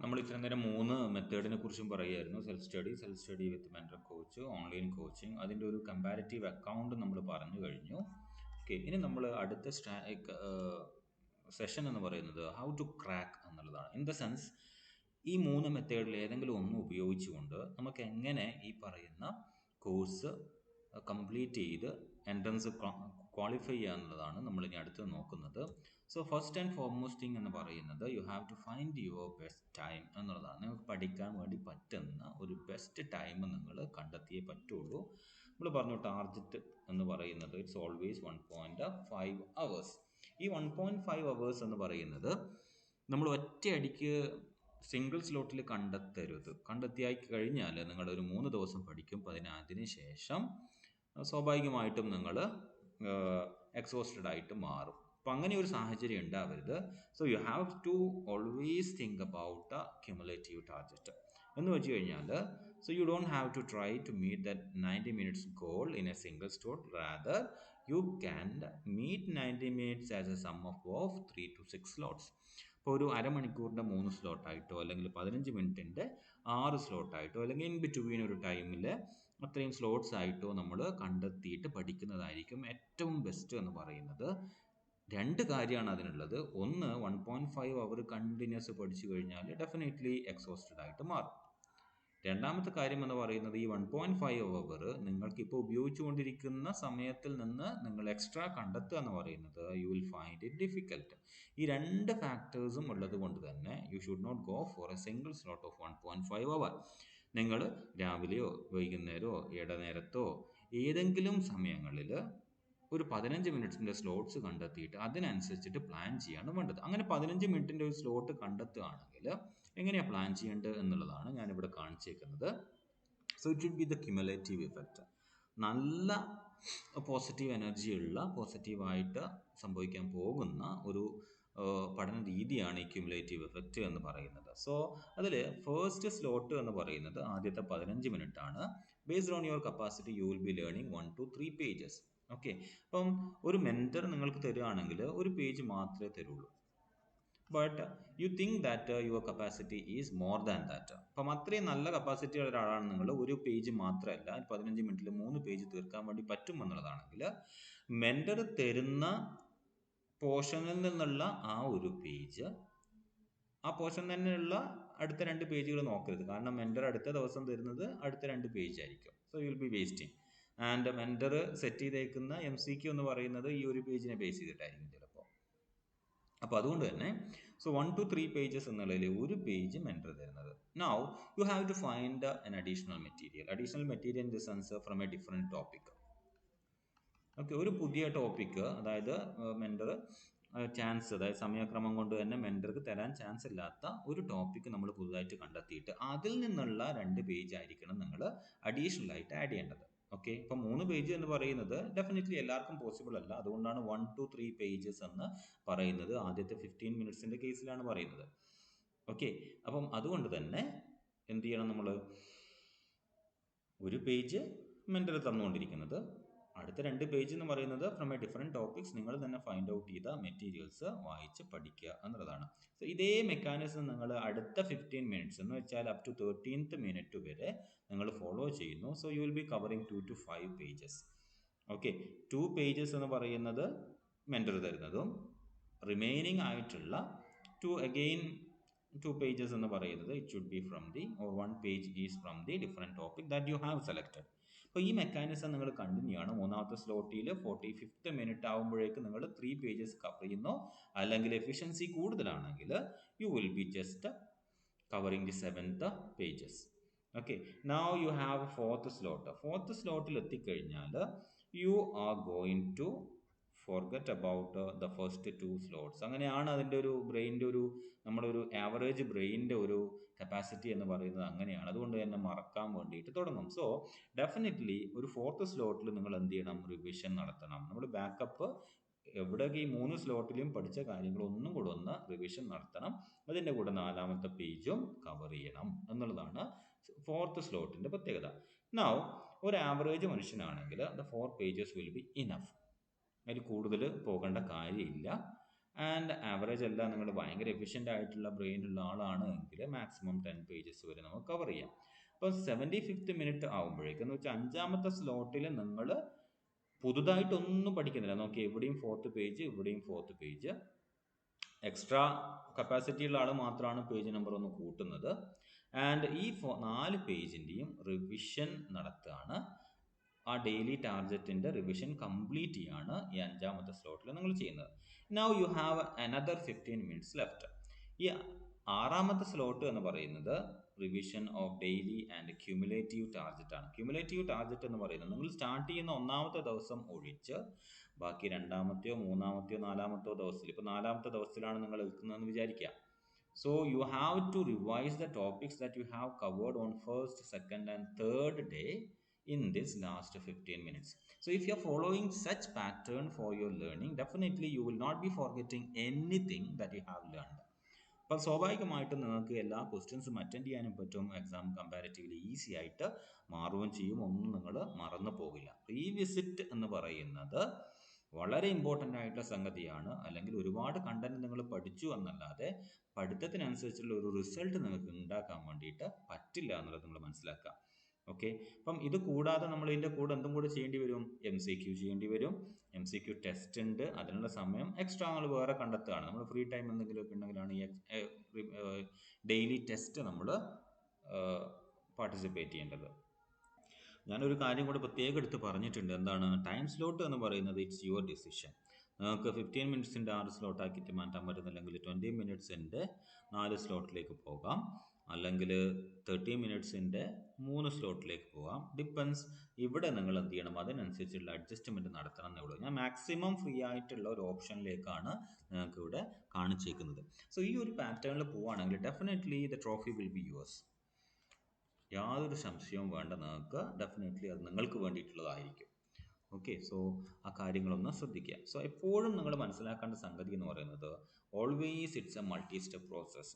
നമ്മൾ ഇത്രയും നേരം 3 മെത്തേഡിനെ കുറിച്ചും പറയുമായിരുന്നു. സെൽഫ് സ്റ്റഡി വിത്ത് മെന്റർ കോച്ച്, ഓൺലൈൻ കോച്ചിങ്, അതിൻ്റെ ഒരു കമ്പാരിറ്റീവ് അക്കൗണ്ട് നമ്മൾ പറഞ്ഞു കഴിഞ്ഞു. ഓക്കെ, ഇനി നമ്മൾ അടുത്ത സെഷൻ എന്ന് പറയുന്നത് ഹൗ ടു ക്രാക്ക് എന്നുള്ളതാണ്. ഇൻ ദ സെൻസ് ഈ 3 മെത്തേഡിൽ ഏതെങ്കിലും ഒന്ന് ഉപയോഗിച്ചുകൊണ്ട് നമുക്ക് എങ്ങനെ ഈ പറയുന്ന കോഴ്സ് കംപ്ലീറ്റ് ചെയ്ത് എൻട്രൻസ് ക്വാളിഫൈ ചെയ്യുക എന്നുള്ളതാണ് നമ്മൾ ഇനി അടുത്ത് നോക്കുന്നത്. So first and foremost thing എന്ന് പറയുന്നത് you have to find your best time എന്നുള്ളതാണ്. നിങ്ങൾക്ക് പഠിക്കാൻ വേണ്ടി പറ്റുന്ന ഒരു ബെസ്റ്റ് ടൈം നിങ്ങൾ കണ്ടെത്തിയേ പറ്റുള്ളൂ. നമ്മൾ പറഞ്ഞു ടാർഗറ്റ് എന്ന് പറയുന്നത് ഇറ്റ്സ് ഓൾവേസ് 1.5 hours. ഈ 1.5 hours എന്ന് പറയുന്നത് നമ്മൾ ഒറ്റയടിക്ക് സിംഗിൾ സ്ലോട്ടിൽ കണ്ടെത്തിയായി കഴിഞ്ഞാൽ നിങ്ങളൊരു 3 ദിവസം പഠിക്കും. അതിന് ശേഷം സ്വാഭാവികമായിട്ടും നിങ്ങൾ എക്സോസ്റ്റഡ് ആയിട്ട് മാറും. അപ്പം അങ്ങനെ ഒരു സാഹചര്യം ഉണ്ടാവരുത്. So you have to always think about a cumulative target എന്ന് വെച്ച് കഴിഞ്ഞാൽ so you don't have to try to meet that 90 minutes goal in a single slot. Rather you can meet 90 minutes as a sum of 3 to 6 slots. ഇപ്പോൾ ഒരു അരമണിക്കൂറിൻ്റെ 3 സ്ലോട്ടായിട്ടോ അല്ലെങ്കിൽ 15 മിനിറ്റിൻ്റെ 6 സ്ലോട്ടായിട്ടോ അല്ലെങ്കിൽ in between ഒരു ടൈമിൽ അത്രയും സ്ലോട്ട്സ് ആയിട്ടോ നമ്മൾ കണ്ടെത്തിയിട്ട് പഠിക്കുന്നതായിരിക്കും ഏറ്റവും ബെസ്റ്റ് എന്ന് പറയുന്നത്. 2 കാര്യമാണ് അതിനുള്ളത്. ഒന്ന് 1.5 hour കണ്ടിന്യൂസ് പഠിച്ചു കഴിഞ്ഞാൽ ഡെഫിനറ്റ്ലി എക്സോസ്റ്റഡ് ആയിട്ട് മാറും. രണ്ടാമത്തെ കാര്യം എന്ന് പറയുന്നത് ഈ 1.5 hour നിങ്ങൾക്കിപ്പോൾ ഉപയോഗിച്ചുകൊണ്ടിരിക്കുന്ന സമയത്തിൽ നിന്ന് നിങ്ങൾ എക്സ്ട്രാ കണ്ടെത്തുക എന്ന് പറയുന്നത് you will find it difficult. ഈ 2 ഫാക്ടേഴ്സും ഉള്ളത് കൊണ്ട് തന്നെ you should not go for a single slot of 1.5 hour. നിങ്ങൾ രാവിലെയോ വൈകുന്നേരമോ ഇടനേരത്തോ ഏതെങ്കിലും സമയങ്ങളിൽ ഒരു 15 മിനിറ്റ്സിൻ്റെ സ്ലോട്ട്സ് കണ്ടെത്തിയിട്ട് അതിനനുസരിച്ചിട്ട് പ്ലാൻ ചെയ്യാണ് വേണ്ടത്. അങ്ങനെ 15 മിനിറ്റിൻ്റെ ഒരു സ്ലോട്ട് കണ്ടെത്തുകയാണെങ്കിൽ എങ്ങനെയാണ് പ്ലാൻ ചെയ്യേണ്ടത് എന്നുള്ളതാണ് ഞാനിവിടെ കാണിച്ചേക്കുന്നത്. So it should be the cumulative effect. നല്ല പോസിറ്റീവ് എനർജി ഉള്ള പോസിറ്റീവായിട്ട് സംഭവിക്കാൻ പോകുന്ന ഒരു പഠന രീതിയാണ് ഈ ക്യുമുലേറ്റീവ് എഫക്റ്റ് എന്ന് പറയുന്നത്. സോ അതിൽ ഫസ്റ്റ് സ്ലോട്ട് എന്ന് പറയുന്നത് ആദ്യത്തെ 15 മിനിറ്റ് ആണ്. Based on your capacity you will be learning 1 to 3 pages. Okay, അപ്പം ഒരു മെൻറ്റർ നിങ്ങൾക്ക് തരികയാണെങ്കിൽ ഒരു പേജ് മാത്രമേ തരുള്ളൂ. But you think that your capacity is more than that. അപ്പം അത്രയും നല്ല കപ്പാസിറ്റി ഉള്ള ഒരാളാണ് നിങ്ങൾ. ഒരു പേജ് മാത്രമല്ല 15 മിനിറ്റിൽ 3 പേജ് തീർക്കാൻ വേണ്ടി പറ്റും എന്നുള്ളതാണെങ്കിൽ മെൻറ്റർ തരുന്ന പോർഷനിൽ നിന്നുള്ള ആ ഒരു പേജ്, ആ പോർഷൻ തന്നെയുള്ള അടുത്ത 2 പേജുകൾ നോക്കരുത്. കാരണം മെൻറ്റർ അടുത്ത ദിവസം തരുന്നത് അടുത്ത 2 പേജ് ആയിരിക്കും. So you will B wasting. And mentor set ചെയ്തേക്കുന്ന MCQ എന്ന് പറയുന്നത് ഈ ഒരു പേജിനെ ബേസ് ചെയ്തിട്ടായിരിക്കും ചിലപ്പോൾ. അപ്പോൾ അതുകൊണ്ട് തന്നെ സോ 1 to 3 pages എന്നുള്ളതിൽ ഒരു പേജ് മെൻറ്റർ തരുന്നത്. Now you have to find an additional material in the sense from a different topic. Okay, ഒരു പുതിയ ടോപ്പിക്ക്, അതായത് മെൻറ്റർ അതായത് സമയക്രമം കൊണ്ട് തന്നെ മെൻറ്റർക്ക് തരാൻ ചാൻസ് ഇല്ലാത്ത ഒരു ടോപ്പിക്ക് നമ്മൾ പുതുതായിട്ട് കണ്ടെത്തിയിട്ട് അതിൽ നിന്നുള്ള 2 പേജ് ആയിരിക്കണം നിങ്ങൾ അഡീഷണൽ ആയിട്ട് ആഡ് ചെയ്യേണ്ടത്. ഓക്കെ, ഇപ്പം 3 പേജ് എന്ന് പറയുന്നത് ഡെഫിനറ്റ്ലി എല്ലാവർക്കും പോസിബിൾ അല്ല. അതുകൊണ്ടാണ് 1 to 3 pages എന്ന് പറയുന്നത്. ആദ്യത്തെ 15 മിനിറ്റ്സിൻ്റെ കേസിലാണ് പറയുന്നത്. ഓക്കെ, അപ്പം അതുകൊണ്ട് തന്നെ എന്ത് ചെയ്യണം, നമ്മൾ ഒരു പേജ് മെൻറ്റർ തന്നുകൊണ്ടിരിക്കുന്നത്, അടുത്ത 2 പേജ് എന്ന് പറയുന്നത് ഫ്രം എ ഡിഫറെൻറ്റ് ടോപ്പിക്സ് നിങ്ങൾ തന്നെ ഫൈൻഡ് ഔട്ട് ചെയ്ത മെറ്റീരിയൽസ് വായിച്ച് പഠിക്കുക എന്നുള്ളതാണ്. സോ ഇതേ മെക്കാനിസം നിങ്ങൾ അടുത്ത 15 മിനിറ്റ്സ് എന്ന് വെച്ചാൽ അപ് ടു 13th മിനിറ്റ് വരെ നിങ്ങൾ ഫോളോ ചെയ്യുന്നു. So you will be covering 2 to 5 pages. Okay, 2 pages എന്ന് പറയുന്നത് മെൻറ്റർ തരുന്നതും റിമൈനിങ് ആയിട്ടുള്ള 2 pages എന്ന് പറയുന്നത് it should B from the or 1 page is from the different topic that you have selected. അപ്പോൾ ഈ മെക്കാനിസം നിങ്ങൾ കണ്ടിന്യൂ ആണ്. 3ാമത്തെ സ്ലോട്ടിൽ 45th മിനിറ്റ് ആകുമ്പോഴേക്ക് നിങ്ങൾ 3 pages കവർ ചെയ്യുന്നു. അല്ലെങ്കിൽ എഫിഷ്യൻസി കൂടുതലാണെങ്കിൽ you will be just covering the 7th pages. Okay, now you have 4th slot. 4th slotൽ എത്തിക്കഴിഞ്ഞാൽ you are going to forget about the first 2 slots. അങ്ങനെയാണ് അതിൻ്റെ ഒരു ബ്രെയിൻ്റെ നമ്മുടെ ഒരു ആവറേജ് ബ്രെയിനിൻ്റെ ഒരു കപ്പാസിറ്റി എന്ന് പറയുന്നത് അങ്ങനെയാണ്. അതുകൊണ്ട് തന്നെ മറക്കാൻ വേണ്ടിയിട്ട് തുടങ്ങും. സോ ഡെഫിനറ്റ്ലി ഒരു 4th slotൽ നിങ്ങൾ എന്ത് ചെയ്യണം, റിവിഷൻ നടത്തണം. നമ്മൾ ബാക്കപ്പ് എവിടെയൊക്കെ ഈ 3 സ്ലോട്ടിലും പഠിച്ച കാര്യങ്ങൾ ഒന്നും കൂടെ ഒന്ന് റിവിഷൻ നടത്തണം. അതിൻ്റെ കൂടെ 4ാമത്തെ പേജും കവർ ചെയ്യണം എന്നുള്ളതാണ് 4th slotൻ്റെ പ്രത്യേകത. നൗ ഒരു average മനുഷ്യനാണെങ്കിൽ the 4 pages will be enough. അതിൽ കൂടുതൽ പോകേണ്ട കാര്യമില്ല. ആൻഡ് ആവറേജ് അല്ല, നിങ്ങൾ ഭയങ്കര എഫിഷ്യൻ്റ് ആയിട്ടുള്ള ബ്രെയിൻ ഉള്ള ആളാണ് എങ്കിൽ മാക്സിമം 10 പേജസ് വരെ നമുക്ക് കവർ ചെയ്യാം. അപ്പോൾ 75th മിനിറ്റ് ആകുമ്പോഴേക്കും എന്ന് വെച്ചാൽ 5ാമത്തെ സ്ലോട്ടിൽ നിങ്ങൾ പുതുതായിട്ടൊന്നും പഠിക്കുന്നില്ല. നോക്കി, എവിടെയും 4th പേജ്, ഇവിടെയും 4th പേജ്. എക്സ്ട്രാ കപ്പാസിറ്റി ഉള്ള ആൾ മാത്രമാണ് പേജ് നമ്പർ ഒന്ന് കൂട്ടുന്നത്. ആൻഡ് ഈ 4 പേജിൻ്റെയും റിവിഷൻ നടത്തുകയാണ്. ആ ഡെയിലി ടാർഗറ്റിൻ്റെ റിവിഷൻ കംപ്ലീറ്റ് ചെയ്യാണ് ഈ 5ാമത്തെ സ്ലോട്ടിൽ നിങ്ങൾ ചെയ്യുന്നത്. Now you have another 15 minutes left. ഈ 6ാമത്തെ സ്ലോട്ട് എന്ന് പറയുന്നത് revision of daily and cumulative target ആണ്. ക്യുമുലേറ്റീവ് ടാർഗറ്റ് എന്ന് പറയുന്നത് നിങ്ങൾ സ്റ്റാർട്ട് ചെയ്യുന്ന 1ാമത്തെ ദിവസം ഒഴിച്ച് ബാക്കി 2ാമത്തെയോ 3ാമത്തെയോ 4ാമത്തെയോ ദിവസത്തിൽ, ഇപ്പോൾ 4ാമത്തെ ദിവസത്തിലാണ് നിങ്ങൾ നിൽക്കുന്നതെന്ന് വിചാരിക്കുക. So you have to revise the topics that you have covered on first, second and third day in this last 15 minutes. So if you are following such pattern for your learning, definitely you will not be forgetting anything that you have learned. അപ്പോൾ സ്വാഭാവികമായിട്ടും നിങ്ങൾക്ക് എല്ലാ ക്വസ്റ്റ്യൻസും attend ചെയ്യാനും പറ്റും. Exam comparatively easy ആയിട്ട് മാറുകയും ചെയ്യും. ഒന്നും നിങ്ങൾ മറന്നു പോകില്ല. റീവിസിറ്റ് എന്ന് പറയുന്നത് വളരെ ഇമ്പോർട്ടൻ്റ് ആയിട്ടുള്ള സംഗതിയാണ്. അല്ലെങ്കിൽ ഒരുപാട് കണ്ടന്റ് നിങ്ങൾ പഠിച്ചു എന്നല്ലാതെ പഠിത്തത്തിനനുസരിച്ചുള്ള ഒരു റിസൾട്ട് നിങ്ങൾക്ക് ഉണ്ടാക്കാൻ വേണ്ടിയിട്ട് പറ്റില്ല എന്നുള്ളത് നിങ്ങൾ മനസ്സിലാക്കുക. ഓക്കെ, അപ്പം ഇത് കൂടാതെ നമ്മൾ ഇതിൻ്റെ കൂടെ എന്തും കൂടെ ചെയ്യേണ്ടി വരും? MCQ ചെയ്യേണ്ടി വരും. MCQ ടെസ്റ്റ് ഉണ്ട്, അതിനുള്ള സമയം എക്സ്ട്രാ നമ്മൾ വേറെ കണ്ടെത്തുകയാണ്. നമ്മൾ ഫ്രീ ടൈം എന്തെങ്കിലുമൊക്കെ ഉണ്ടെങ്കിലാണ് ഈ ഡെയിലി ടെസ്റ്റ് നമ്മൾ പാർട്ടിസിപ്പേറ്റ് ചെയ്യേണ്ടത്. ഞാനൊരു കാര്യം കൂടെ പ്രത്യേകം എടുത്ത് പറഞ്ഞിട്ടുണ്ട്. എന്താണ്? ടൈം സ്ലോട്ട് എന്ന് പറയുന്നത് ഇറ്റ്സ് യുവർ ഡിസിഷൻ. നിങ്ങൾക്ക് 15 മിനിറ്റ്സിൻ്റെ 6 സ്ലോട്ടാക്കിയിട്ട് മാറ്റാൻ പറ്റുന്നില്ലെങ്കിൽ 20 മിനിറ്റ്സിൻ്റെ 4 സ്ലോട്ടിലേക്ക് പോകാം, അല്ലെങ്കിൽ 30 മിനിറ്റ്സിൻ്റെ 3 സ്ലോട്ടിലേക്ക് പോകാം. ഡിപ്പെൻസ്. ഇവിടെ നിങ്ങൾ എന്ത് ചെയ്യണം? അതിനനുസരിച്ചുള്ള അഡ്ജസ്റ്റ്മെൻറ്റ് നടത്തണം എന്നേ ഉള്ളൂ. ഞാൻ മാക്സിമം ഫ്രീ ആയിട്ടുള്ള ഒരു ഓപ്ഷനിലേക്കാണ് നിങ്ങൾക്ക് ഇവിടെ കാണിച്ചേക്കുന്നത്. സോ ഈ ഒരു പാറ്റേണിൽ പോവുകയാണെങ്കിൽ definitely the trophy will be yours. യാതൊരു സംശയവും വേണ്ട, നിങ്ങൾക്ക് ഡെഫിനറ്റ്ലി അത് നിങ്ങൾക്ക് വേണ്ടിയിട്ടുള്ളതായിരിക്കും. ഓക്കെ, സോ ആ കാര്യങ്ങളൊന്ന് ശ്രദ്ധിക്കുക. സോ എപ്പോഴും നിങ്ങൾ മനസ്സിലാക്കേണ്ട സംഗതി എന്ന് പറയുന്നത് always it's a multi step process.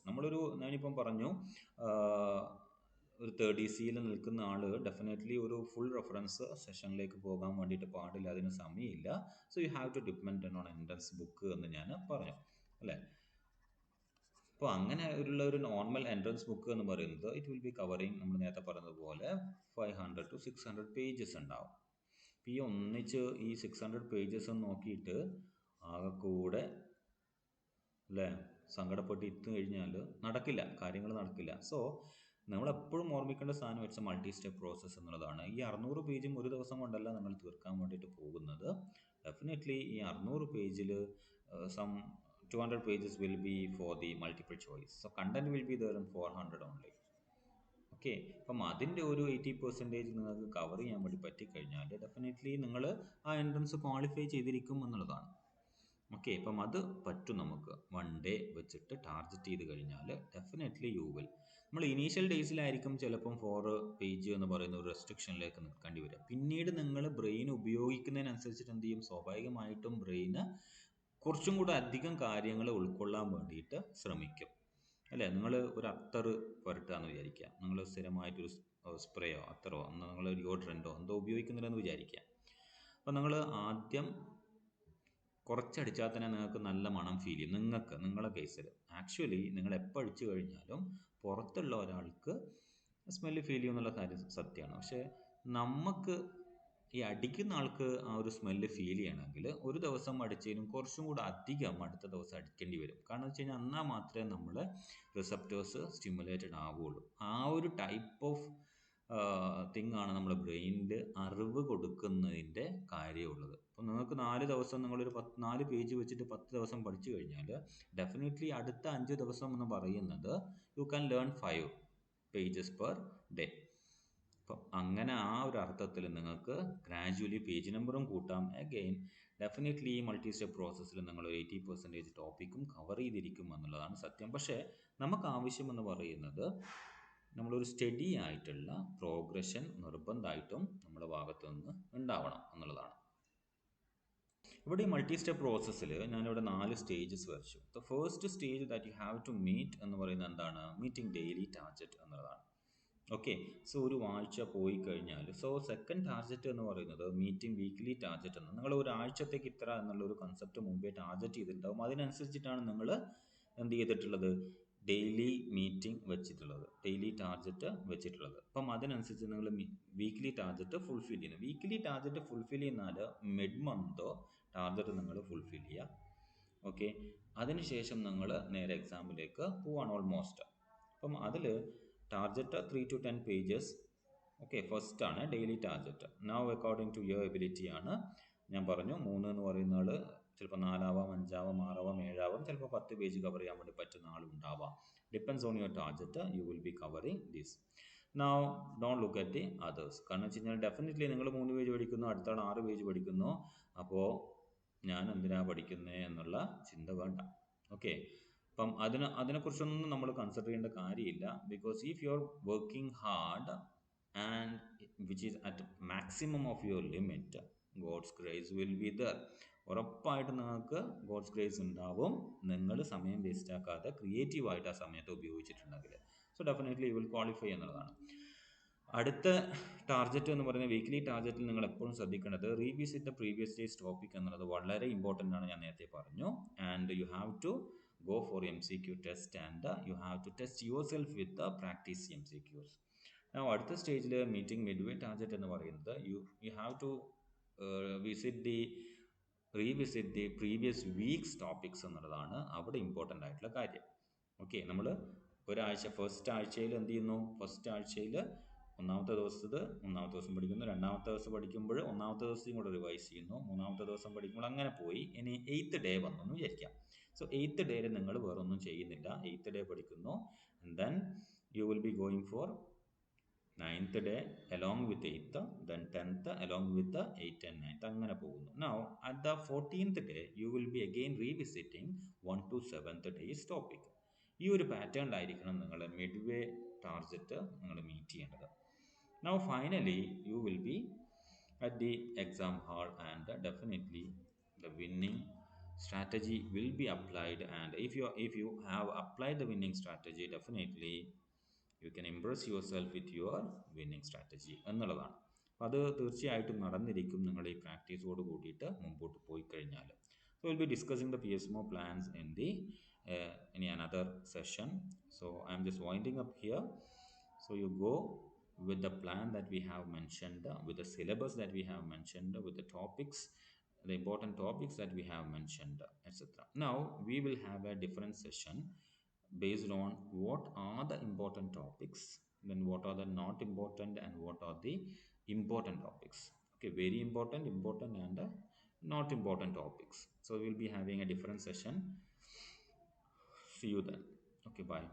ഞാനിപ്പം പറഞ്ഞു, ഒരു 30C നിൽക്കുന്ന ആൾ ഡെഫിനറ്റ്ലി ഒരു ഫുൾ റെഫറൻസ് സെഷനിലേക്ക് പോകാൻ വേണ്ടിയിട്ട് പാടില്ല, അതിന് സമയമില്ല. So you have to depend on entrance book എന്ന് ഞാൻ പറഞ്ഞു അല്ലേ. അപ്പോൾ അങ്ങനെ ഉള്ള ഒരു നോർമൽ എൻട്രൻസ് ബുക്ക് എന്ന് പറയുന്നത് ഇറ്റ് വിൽ ബി കവറിങ്, നമ്മൾ നേരത്തെ പറഞ്ഞതുപോലെ 500 to 600 പേജസ് ഉണ്ടാവും. അപ്പോൾ ഈ ഒന്നിച്ച് ഈ 600 പേജസ് നോക്കിയിട്ട് ആകെ കൂടെ അല്ലേ സങ്കടപ്പെട്ട് ഇത്തു കഴിഞ്ഞാൽ കാര്യങ്ങൾ നടക്കില്ല. സോ നമ്മളെപ്പോഴും ഓർമ്മിക്കേണ്ട സാധനം വെച്ചാൽ മൾട്ടി സ്റ്റെപ്പ് പ്രോസസ്സ് എന്നുള്ളതാണ്. ഈ 600 പേജും ഒരു ദിവസം കൊണ്ടല്ല നിങ്ങൾ തീർക്കാൻ വേണ്ടിയിട്ട് പോകുന്നത്. ഡെഫിനറ്റ്ലി ഈ 600 പേജിൽ 200 pages will be for the multiple choice. So content will be there in 400 only. Okay, അപ്പം അതിൻ്റെ ഒരു 80% നിങ്ങൾക്ക് കവർ ചെയ്യാൻ വേണ്ടി പറ്റിക്കഴിഞ്ഞാൽ ഡെഫിനറ്റ്ലി നിങ്ങൾ ആ എൻട്രൻസ് ക്വാളിഫൈ ചെയ്തിരിക്കും എന്നുള്ളതാണ്. ഓക്കെ, അപ്പം അത് പറ്റും നമുക്ക്. 1 day വെച്ചിട്ട് ടാർഗറ്റ് ചെയ്ത് കഴിഞ്ഞാൽ ഡെഫിനറ്റ്ലി യു വിൽ. നമ്മൾ ഇനീഷ്യൽ ഡേയ്സിലായിരിക്കും ചിലപ്പം 4 പേജ് എന്ന് പറയുന്ന ഒരു റെസ്ട്രിക്ഷനിലേക്ക് നിൽക്കേണ്ടി വരിക. പിന്നീട് നിങ്ങൾ ബ്രെയിൻ ഉപയോഗിക്കുന്നതിനനുസരിച്ചിട്ട് എന്ത് ചെയ്യും? സ്വാഭാവികമായിട്ടും ബ്രെയിന് കുറച്ചും കൂടെ അധികം കാര്യങ്ങൾ ഉൾക്കൊള്ളാൻ വേണ്ടിയിട്ട് ശ്രമിക്കും അല്ലേ. നിങ്ങൾ ഒരു അത്തർ പുരട്ടുകയെന്ന് വിചാരിക്കുക. നിങ്ങൾ സ്ഥിരമായിട്ടൊരു സ്പ്രേയോ അത്തറോ നിങ്ങൾ ഡിയോഡ്രൻറ്റോ എന്തോ ഉപയോഗിക്കുന്നില്ലെന്ന് വിചാരിക്കുക. അപ്പോൾ നിങ്ങൾ ആദ്യം കുറച്ചടിച്ചാൽ തന്നെ നിങ്ങൾക്ക് നല്ല മണം ഫീൽ ചെയ്യും. നിങ്ങളുടെ കേസിൽ ആക്ച്വലി നിങ്ങൾ എപ്പോൾ അടിച്ചു കഴിഞ്ഞാലും പുറത്തുള്ള ഒരാൾക്ക് സ്മെല്ല് ഫീൽ ചെയ്യും എന്നുള്ള കാര്യം സത്യമാണ്. പക്ഷേ നമുക്ക് ഈ അടിക്കുന്ന ആൾക്ക് ആ ഒരു സ്മെല്ല് ഫീൽ ചെയ്യണമെങ്കിൽ ഒരു ദിവസം അടിച്ചതിനും കുറച്ചും കൂടെ അധികം അടുത്ത ദിവസം അടിക്കേണ്ടി വരും. കാരണം വെച്ച് കഴിഞ്ഞാൽ എന്നാൽ മാത്രമേ നമ്മളെ റിസപ്റ്റേഴ്സ് സ്റ്റിമുലേറ്റഡ് ആവുകയുള്ളൂ. ആ ഒരു ടൈപ്പ് ഓഫ് തിങ് ആണ് നമ്മുടെ ബ്രെയിനിൽ അറിവ് കൊടുക്കുന്നതിൻ്റെ കാര്യമുള്ളത്. അപ്പോൾ നിങ്ങൾക്ക് 4 ദിവസം നിങ്ങളൊരു 4 പേജ് വെച്ചിട്ട് 10 ദിവസം പഠിച്ചു കഴിഞ്ഞാൽ ഡെഫിനറ്റ്ലി അടുത്ത 5 ദിവസം എന്ന് പറയുന്നത് you can learn 5 pages per day. അപ്പം അങ്ങനെ ആ ഒരു അർത്ഥത്തിൽ നിങ്ങൾക്ക് ഗ്രാജുവലി പേജ് നമ്പറും കൂട്ടാം. അഗെയിൻ ഡെഫിനറ്റ്ലി ഈ മൾട്ടി സ്റ്റെപ്പ് പ്രോസസ്സിൽ നിങ്ങൾ 80% ടോപ്പിക്കും കവർ ചെയ്തിരിക്കും എന്നുള്ളതാണ് സത്യം. പക്ഷേ നമുക്ക് ആവശ്യമെന്ന് പറയുന്നത് നമ്മളൊരു സ്റ്റഡി ആയിട്ടുള്ള പ്രോഗ്രഷൻ നിർബന്ധമായിട്ടും നമ്മുടെ ഭാഗത്തു നിന്ന് ഉണ്ടാവണം എന്നുള്ളതാണ്. ഇവിടെ ഈ മൾട്ടി സ്റ്റെപ്പ് പ്രോസസ്സിൽ ഞാനിവിടെ 4 സ്റ്റേജസ് വരച്ചു. The first stage that you have to meet എന്ന് പറയുന്നത് എന്താണ്? മീറ്റിംഗ് ഡെയിലി ടാർഗറ്റ് എന്നുള്ളതാണ്. ഓക്കെ. സോ ഒരു ആഴ്ച പോയി കഴിഞ്ഞാൽ, സോ സെക്കൻഡ് ടാർഗറ്റ് എന്ന് പറയുന്നത് മീറ്റിംഗ് വീക്ക്ലി ടാർഗറ്റ് എന്ന്, നിങ്ങൾ ഒരാഴ്ചത്തേക്ക് ഇത്ര എന്നുള്ളൊരു കൺസെപ്റ്റ് മുമ്പേ ടാർഗറ്റ് ചെയ്തിട്ടുണ്ടാവും. അതിനനുസരിച്ചിട്ടാണ് നിങ്ങൾ എന്ത് ചെയ്തിട്ടുള്ളത്, ഡെയിലി മീറ്റിംഗ് വെച്ചിട്ടുള്ളത്, ഡെയിലി ടാർഗറ്റ് വെച്ചിട്ടുള്ളത്. അപ്പം അതിനനുസരിച്ച് നിങ്ങൾ വീക്ക്ലി ടാർഗറ്റ് ഫുൾഫിൽ ചെയ്യുന്നു. വീക്ക്ലി ടാർഗറ്റ് ഫുൾഫിൽ ചെയ്യുന്നാൽ മിഡ് മന്തോ ടാർഗറ്റ് നിങ്ങൾ ഫുൾഫിൽ ചെയ്യുക. ഓക്കെ. അതിനുശേഷം നിങ്ങൾ നേരെ എക്സാമിലേക്ക് പോവാണ് ഓൾമോസ്റ്റ്. അപ്പം അതിൽ target 3 to 10 pages. Okay, first ആണ് daily target. Now according to your ability ആണ്. ഞാൻ പറഞ്ഞു 3 എന്ന് പറയുന്ന ആൾ ചിലപ്പോൾ 4ആവാം, 5ആവാം, 6ആവാം, 7ആവാം, ചിലപ്പോൾ 10 പേജ് കവർ ചെയ്യാൻ വേണ്ടി പറ്റുന്ന ആളുണ്ടാവാം. Depends on your target, you will be covering this. Now don't look at the others. കാരണം വെച്ച് കഴിഞ്ഞാൽ ഡെഫിനറ്റ്ലി നിങ്ങൾ 3 പേജ് പഠിക്കുന്നു, അടുത്ത ആൾ 6 പേജ് പഠിക്കുന്നു, അപ്പോൾ ഞാൻ എന്തിനാ പഠിക്കുന്നത് എന്നുള്ള ചിന്ത വേണ്ട. ഓക്കെ. അപ്പം അതിനെക്കുറിച്ചൊന്നും നമ്മൾ കൺസിഡർ ചെയ്യേണ്ട കാര്യമില്ല. Because if you are working hard and which is at maximum of your limit, God's grace will be there. ഉറപ്പായിട്ട് നിങ്ങൾക്ക് ഗോഡ്സ് ഗ്രേസ് ഉണ്ടാവും, നിങ്ങൾ സമയം വേസ്റ്റ് ആക്കാതെ ക്രിയേറ്റീവായിട്ട് ആ സമയത്ത് ഉപയോഗിച്ചിട്ടുണ്ടെങ്കിൽ. So definitely you will qualify എന്നുള്ളതാണ്. അടുത്ത ടാർഗറ്റ് എന്ന് പറയുന്നത് വീക്ക്ലി ടാർഗറ്റിൽ നിങ്ങൾ എപ്പോഴും ശ്രദ്ധിക്കേണ്ടത് revisit the previous days topic എന്നുള്ളത് വളരെ ഇമ്പോർട്ടൻ്റ് ആണ്, ഞാൻ നേരത്തെ പറഞ്ഞു. And you have to go for MCQ test and you have to test yourself with the practice MCQs. Now അടുത്ത സ്റ്റേജിൽ മീറ്റിംഗ് മിഡ്വേ ടാർഗറ്റ് എന്ന് പറയുന്നത് you have to revisit the previous week's topics എന്നുള്ളതാണ് അവിടെ ഇമ്പോർട്ടൻ്റ് ആയിട്ടുള്ള കാര്യം. Okay. നമ്മൾ ഒരാഴ്ച ഫസ്റ്റ് ആഴ്ചയിൽ എന്ത് ചെയ്യുന്നു, ഫസ്റ്റ് ആഴ്ചയിൽ ഒന്നാമത്തെ ദിവസം പഠിക്കുന്നു, രണ്ടാമത്തെ ദിവസം പഠിക്കുമ്പോൾ ഒന്നാമത്തെ ദിവസം കൂടെ റിവൈസ് ചെയ്യുന്നു, മൂന്നാമത്തെ ദിവസം പഠിക്കുമ്പോൾ അങ്ങനെ പോയി. ഇനി 8th ഡേ വന്നു എന്ന് വിചാരിക്കാം. സോ 8th ഡേയിൽ നിങ്ങൾ വേറൊന്നും ചെയ്യുന്നില്ല, 8th ഡേ പഠിക്കുന്നു. And then you will be going for 9th day along with 8th, then 10th along with the 8th and 9th, അങ്ങനെ പോകുന്നു. Now at the 14th day you will be again revisiting 1 to 7th days topic. ഈ ഒരു പാറ്റേണിലായിരിക്കണം നിങ്ങളുടെ Midway target നിങ്ങൾ meet ചെയ്യേണ്ടത്. Now finally you will be at the exam hall and definitely the winning strategy will be applied. And if you have applied the winning strategy, definitely you can impress yourself with your winning strategy എന്നുള്ളതാണ്. അപ്പോൾ അത് തീർച്ചയായിട്ടും നടന്നിരിക്കും നിങ്ങൾ ഈ പ്രാക്ടീസോട് കൂടിയിട്ട് മുമ്പോട്ട് പോയി കഴിഞ്ഞാൽ. So we'll be discussing the PSMO plans in another session. So I'm just winding up here. So you go with the plan that we have mentioned, with the syllabus that we have mentioned, with the topics, the important topics that we have mentioned, etc. Now we will have a different session based on what are the important topics, then what are the not important, and what are the important topics. Okay, very important and not important topics. So we'll be having a different session. See you then. Okay, bye.